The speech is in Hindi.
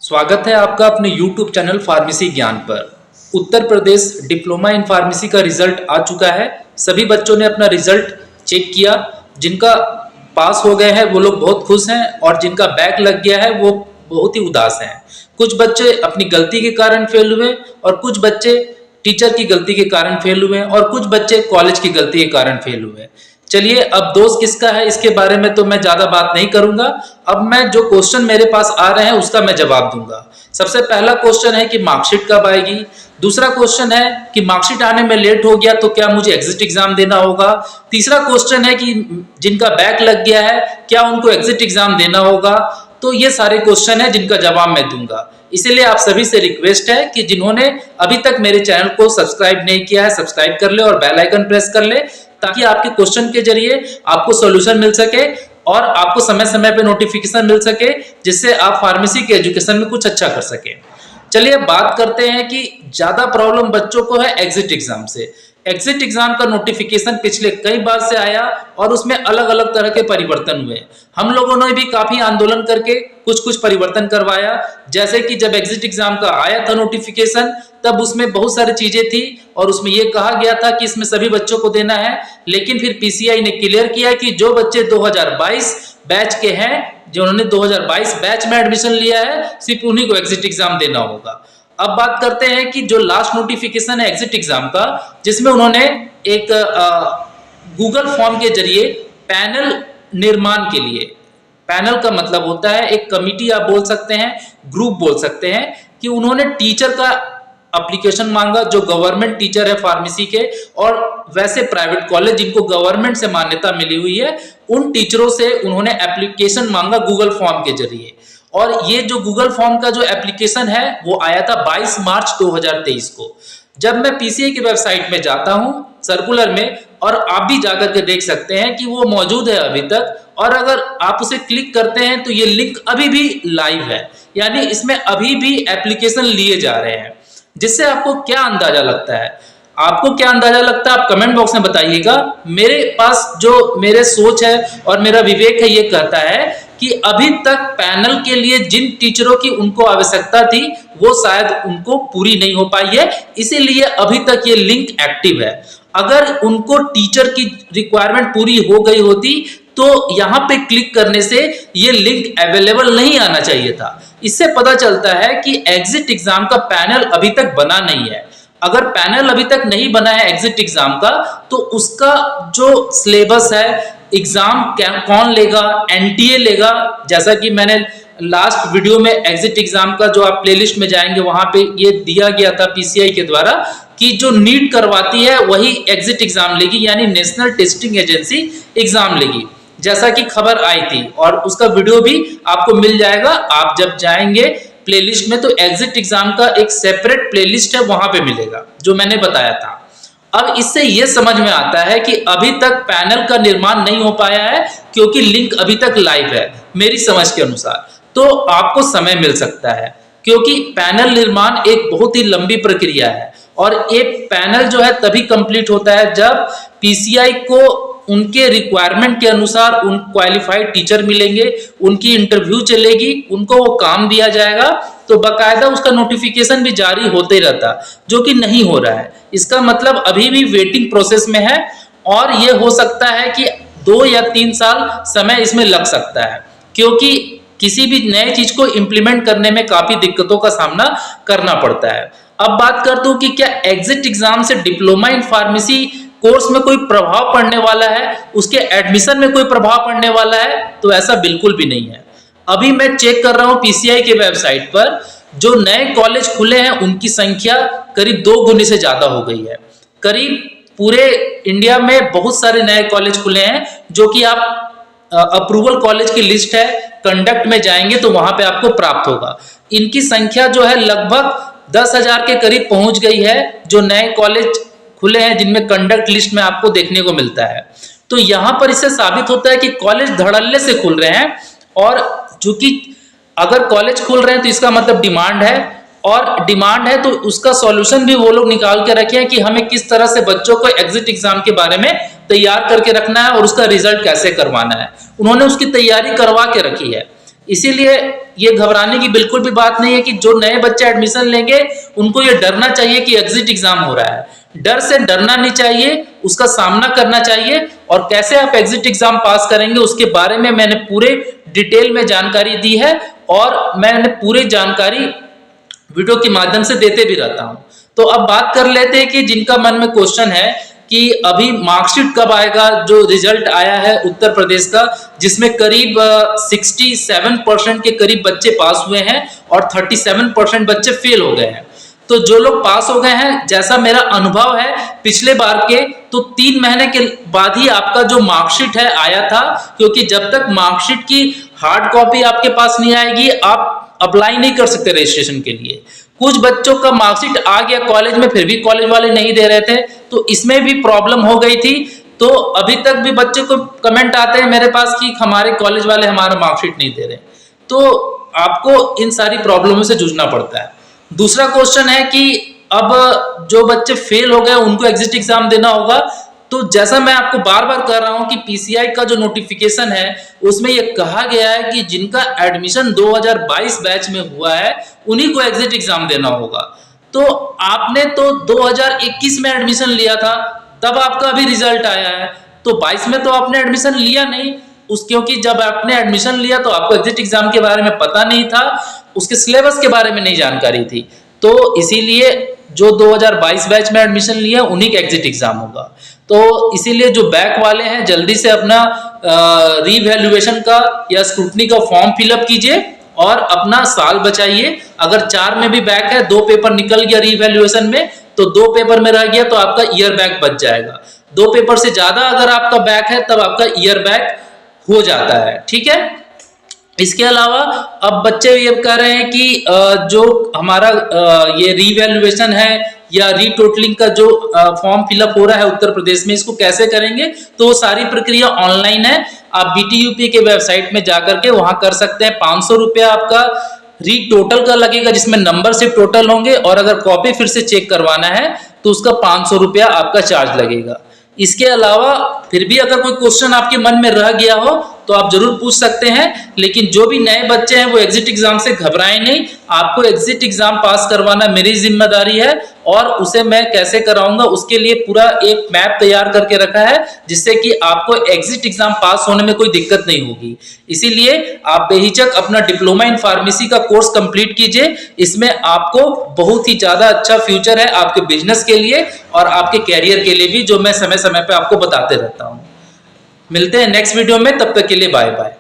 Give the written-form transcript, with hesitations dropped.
स्वागत है आपका अपने YouTube चैनल फार्मेसी ज्ञान पर। Uttar Pradesh diploma in pharmacy का रिजल्ट आ चुका है। सभी बच्चों ने अपना रिजल्ट चेक किया। जिनका पास हो गए हैं वो लोग बहुत खुश हैं और जिनका बैक लग गया है वो बहुत ही उदास हैं। कुछ बच्चे अपनी गलती के कारण फेल हुए और कुछ बच्चे टीचर की गलती के कारण फेल हुए और कुछ बच्चे कॉलेज की गलती के कारण फेल हुए। चलिए, अब दोष किसका है इसके बारे में तो मैं ज्यादा बात नहीं करूंगा। अब मैं जो क्वेश्चन मेरे पास आ रहे हैं उसका मैं जवाब दूंगा। सबसे पहला क्वेश्चन है कि मार्कशीट कब आएगी। दूसरा क्वेश्चन है कि मार्कशीट आने में लेट हो गया तो क्या मुझे एग्जिट एग्जाम देना होगा। तीसरा क्वेश्चन है कि जिनका बैक लग गया है क्या उनको एग्जिट एग्जाम देना होगा। तो ये सारे क्वेश्चन है जिनका जवाब मैं दूंगा। इसीलिए आप सभी से रिक्वेस्ट है कि जिन्होंने अभी तक मेरे चैनल को सब्सक्राइब नहीं किया है सब्सक्राइब कर ले और बेल आइकन प्रेस कर ले, ताकि आपके क्वेश्चन के जरिए आपको सॉल्यूशन मिल सके और आपको समय समय पे नोटिफिकेशन मिल सके, जिससे आप फार्मेसी के एजुकेशन में कुछ अच्छा कर सके। चलिए बात करते हैं कि ज्यादा प्रॉब्लम बच्चों को है एग्जिट एग्जाम से। एग्जिट एग्जाम का नोटिफिकेशन पिछले कई बार से आया और उसमें अलग अलग तरह के परिवर्तन हुए। हम लोगों ने भी काफी आंदोलन करके कुछ कुछ परिवर्तन करवाया। जैसे कि जब एग्जिट एग्जाम का आया था नोटिफिकेशन, तब उसमें बहुत सारी चीजें थी और उसमें यह कहा गया था कि इसमें सभी बच्चों को देना है। लेकिन फिर पीसीआई ने क्लियर किया कि जो बच्चे 2022 बैच के हैं, जिन्होंने 2022 बैच में एडमिशन लिया है, सिर्फ उन्हीं को एग्जिट एग्जाम देना होगा। अब बात करते हैं कि जो लास्ट नोटिफिकेशन है एग्जिट एग्जाम का, जिसमें उन्होंने एक गूगल फॉर्म के जरिए पैनल निर्माण के लिए, पैनल का मतलब होता है एक कमिटी आप बोल सकते हैं, ग्रुप बोल सकते हैं, कि उन्होंने टीचर का एप्लीकेशन मांगा जो गवर्नमेंट टीचर है फार्मेसी के और वैसे प्राइवेट कॉलेज जिनको गवर्नमेंट से मान्यता मिली हुई है, उन टीचरों से उन्होंने एप्लीकेशन मांगा गूगल फॉर्म के जरिए। और ये जो गूगल फॉर्म का जो एप्लीकेशन है वो आया था 22 मार्च 2023 को। जब मैं पीसीआई की वेबसाइट में जाता हूं सर्कुलर में, और आप भी जाकर के देख सकते हैं कि वो मौजूद है अभी तक, और अगर आप उसे क्लिक करते हैं तो ये लिंक अभी भी लाइव है, यानी इसमें अभी भी एप्लीकेशन लिए जा रहे हैं। जिससे आपको क्या अंदाजा लगता है, आपको क्या अंदाजा लगता है आप कमेंट बॉक्स में बताइएगा। मेरे पास जो मेरे सोच है और मेरा विवेक है ये कहता है कि अभी तक पैनल के लिए जिन टीचरों की उनको आवश्यकता थी वो शायद उनको पूरी नहीं हो पाई है, इसीलिए अभी तक ये लिंक एक्टिव है। अगर उनको टीचर की रिक्वायरमेंट पूरी हो गई होती तो यहाँ पे क्लिक करने से ये लिंक अवेलेबल नहीं आना चाहिए था। इससे पता चलता है कि एग्जिट एग्जाम का पैनल अभी तक बना नहीं है। अगर पैनल अभी तक नहीं बना है एग्जिट एग्जाम का, तो उसका जो सिलेबस है, एग्जाम कौन लेगा, एनटीए लेगा। जैसा कि मैंने लास्ट वीडियो में एग्जिट एग्जाम का जो आप प्लेलिस्ट में जाएंगे वहां पे ये दिया गया था पीसीआई के द्वारा कि जो नीट करवाती है वही एग्जिट एग्जाम लेगी, यानी नेशनल टेस्टिंग एजेंसी एग्जाम लेगी, जैसा कि खबर आई थी। और उसका वीडियो भी आपको मिल जाएगा, आप जब जाएंगे प्लेलिस्ट में तो एग्जिट एग्जाम का एक सेपरेट प्लेलिस्ट है, वहां पे मिलेगा जो मैंने बताया था। अब इससे यह समझ में आता है कि अभी तक पैनल का निर्माण नहीं हो पाया है क्योंकि लिंक अभी तक लाइव है मेरी समझ के अनुसार। तो आपको समय मिल सकता है क्योंकि पैनल निर्माण एक बहुत ही लंबी प्रक्रिया है और एक पैनल जो है तभी कंप्लीट होता है जब पीसीआई को उनके रिक्वायरमेंट के अनुसार उन क्वालिफाइड टीचर मिलेंगे, उनकी इंटरव्यू चलेगी, उनको वो काम दिया जाएगा, तो बकायदा उसका नोटिफिकेशन भी जारी होते रहता, जो कि नहीं हो रहा है। इसका मतलब अभी भी वेटिंग प्रोसेस में है और ये हो सकता है कि 2 या 3 साल समय इसमें लग सकता है, क्योंकि किसी भी नए चीज को इंप्लीमेंट करने में काफी दिक्कतों का सामना करना पड़ता है। अब बात करता हूं कि क्या एग्जिट एग्जाम से डिप्लोमा इन फार्मेसी कोर्स में कोई प्रभाव पड़ने वाला है, उसके एडमिशन में कोई प्रभाव पड़ने वाला है, तो ऐसा बिल्कुल भी नहीं है। अभी मैं चेक कर रहा हूं पीसीआई के वेबसाइट पर, जो नए कॉलेज खुले हैं उनकी संख्या करीब 2 गुने से ज्यादा हो गई है। करीब पूरे इंडिया में बहुत सारे नए कॉलेज खुले हैं, जो कि आप अप्रूवल कॉलेज की लिस्ट है, कंडक्ट में जाएंगे तो वहां पे आपको प्राप्त होगा। इनकी संख्या जो है लगभग 10,000 के करीब पहुंच गई है, जो नए कॉलेज खुले हैं जिनमें कंडक्ट लिस्ट में आपको देखने को मिलता है। तो यहां पर इससे साबित होता है कि कॉलेज धड़ल्ले से खुल रहे हैं, और चूंकि अगर कॉलेज खुल रहे हैं तो इसका मतलब डिमांड है, और डिमांड है तो उसका सॉल्यूशन भी वो लोग निकाल के रखे हैं कि हमें किस तरह से बच्चों को एग्जिट एग्जाम के बारे में तैयार करके रखना है और उसका रिजल्ट कैसे करवाना है। उन्होंने उसकी तैयारी करवा के रखी है। इसीलिए ये घबराने की बिल्कुल भी बात नहीं है कि जो नए बच्चे एडमिशन लेंगे उनको ये डरना चाहिए कि एग्जिट एग्जाम हो रहा है। डर से डरना नहीं चाहिए, उसका सामना करना चाहिए और कैसे आप एग्जिट एग्जाम पास करेंगे उसके बारे में मैंने पूरे डिटेल में जानकारी दी है और मैंने पूरी जानकारी वीडियो के माध्यम से देते भी रहता हूं। तो अब बात कर लेते हैं कि जिनका मन में क्वेश्चन है कि अभी मार्कशीट कब आएगा, जो रिजल्ट आया है उत्तर प्रदेश का जिसमें करीब 67% के करीब बच्चे पास हुए हैं और 37% बच्चे फेल हो गए हैं। तो जो लोग पास हो गए हैं, जैसा मेरा अनुभव है पिछले बार के, तो 3 महीने के बाद ही आपका जो मार्कशीट है आया था, क्योंकि जब तक मार्कशीट की हार्ड कॉपी आपके पास नहीं आएगी आप अप्लाई नहीं कर सकते रजिस्ट्रेशन के लिए। कुछ बच्चों का मार्कशीट आ गया कॉलेज में, फिर भी कॉलेज वाले नहीं दे रहे थे, तो इसमें भी प्रॉब्लम हो गई थी। तो अभी तक भी बच्चों को कमेंट आते हैं मेरे पास कि हमारे कॉलेज वाले हमारा मार्कशीट नहीं दे रहे। तो आपको इन सारी प्रॉब्लमों से जूझना पड़ता है। दूसरा क्वेश्चन है कि अब जो बच्चे फेल हो गए उनको एग्जिट एग्जाम देना होगा। तो जैसा मैं आपको बार बार कह रहा हूं कि पीसीआई का जो नोटिफिकेशन है उसमें यह कहा गया है कि जिनका एडमिशन 2022 बैच में हुआ है उन्हीं को एग्जिट एग्जाम देना होगा। तो आपने तो 2021 में एडमिशन लिया था, तब आपका अभी रिजल्ट आया है, तो 22 में तो आपने एडमिशन लिया नहीं क्योंकि जब आपने एडमिशन लिया तो आपको एग्जिट एग्जाम के बारे में पता नहीं था, उसके सिलेबस के बारे में नहीं जानकारी थी। तो इसीलिए जो 2022 बैच में एडमिशन लिया उन्हीं का एग्जिट एग्जाम होगा। तो इसीलिए जो बैक वाले हैं जल्दी से अपना रीवैल्यूएशन का या स्क्रूटनी का फॉर्म फिलअप कीजिए और अपना साल बचाइए। अगर 4 में भी बैक है, 2 पेपर निकल गया रीवैल्यूएशन में, तो 2 पेपर में रह गया तो आपका ईयर बैक बच जाएगा। 2 पेपर से ज्यादा अगर आपका बैक है तब आपका ईयर बैक हो जाता है, ठीक है। इसके अलावा अब बच्चे ये कह रहे हैं कि जो हमारा ये रीवैल्यूएशन है या रीटोटलिंग का जो फॉर्म फिलअप हो रहा है उत्तर प्रदेश में, इसको कैसे करेंगे। तो वो सारी प्रक्रिया ऑनलाइन है, आप बीटीयूपी के वेबसाइट में जाकर के वहां कर सकते हैं। 500 रुपया आपका रीटोटल का लगेगा जिसमें नंबर सिर्फ टोटल होंगे, और अगर कॉपी फिर से चेक करवाना है तो उसका 500 रुपया आपका चार्ज लगेगा। इसके अलावा फिर भी अगर कोई क्वेश्चन आपके मन में रह गया हो तो आप जरूर पूछ सकते हैं, लेकिन जो भी नए बच्चे हैं वो एग्जिट एग्जाम से घबराएं नहीं। आपको एग्जिट एग्जाम पास करवाना मेरी जिम्मेदारी है और उसे मैं कैसे कराऊंगा उसके लिए पूरा एक मैप तैयार करके रखा है, जिससे कि आपको एग्जिट एग्जाम पास होने में कोई दिक्कत नहीं होगी। इसीलिए आप बेहिचक अपना डिप्लोमा इन फार्मेसी का कोर्स कंप्लीट कीजिए। इसमें आपको बहुत ही ज्यादा अच्छा फ्यूचर है आपके बिजनेस के लिए और आपके कैरियर के लिए भी, जो मैं समय समय पे आपको बताते रहता हूँ। मिलते हैं नेक्स्ट वीडियो में, तब तक के लिए बाय बाय।